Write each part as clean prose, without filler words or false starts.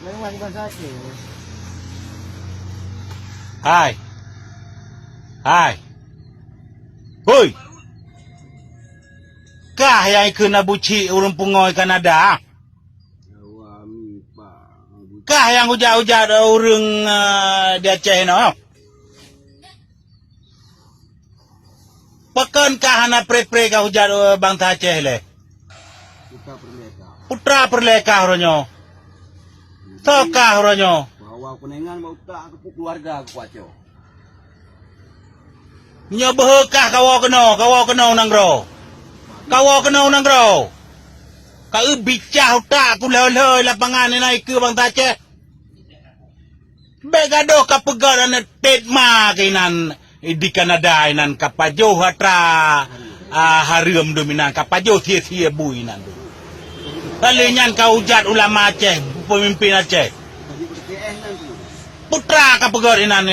Lewat bahasa Aceh. Hai. Hai. Hoi. Kah yang ikut nabuci urung pungoy Kanada? Kah yang hujat-hujat urung di Aceh no? Pekan kah anak pre-pre kah hujat bangsa Aceh le? Putra perleka ronyo. Tokah ronyo. Bawa penengan mau tak ke keluarga aku aco. Nyobehkah kawo keno nanggro. Kawo keno nanggro. Kau bicah tak aku leloi lapangan ni naik ke bangsa Aceh. Begado ka pegar na tetma kinan di Kanada inan kapajo hatra harium dominan kapajo sia-sia buinan tu. Kalinyan kau hujat ulama Aceh, pemimpin Aceh. Putra ka pegar inan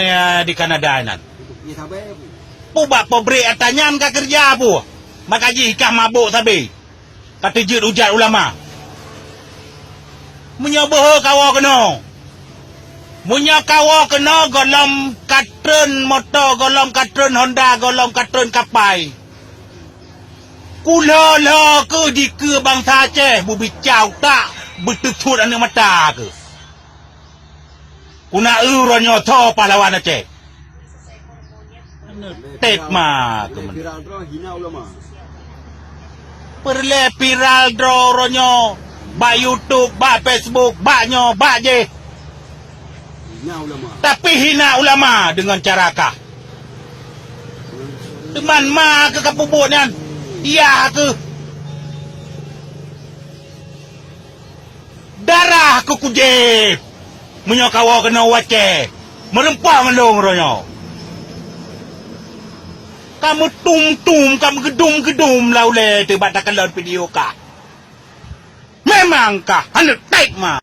di Kanada inan. Pubak pobri atanyan ka kerja pu. Makaji kah mabuk sabi. Kata jut hujat ulama. Menyoboh kawo kena. Munya kawo kena golong katren motor, golong katren Honda, golong katren kapai. Kula ke di ke bangsa Aceh, bubicau tak bertutut anak mata ke. Kuna uronyo to pahlawan Aceh. Tetma ke men. Perle viral dro ronyo. Ba YouTube, ba Facebook, ba nyo, ba je. Tapi hina ulama dengan cara kah? Teman ma ke kapubuknya? Iya ke? Darah ke kujib. Menyokawa kena wace. Merempah mendung ronyo. Kamu tum-tum, kamu gedum-gedum laule. Tiba-tiba kalau video kah? Memang kah? Anak taik mah.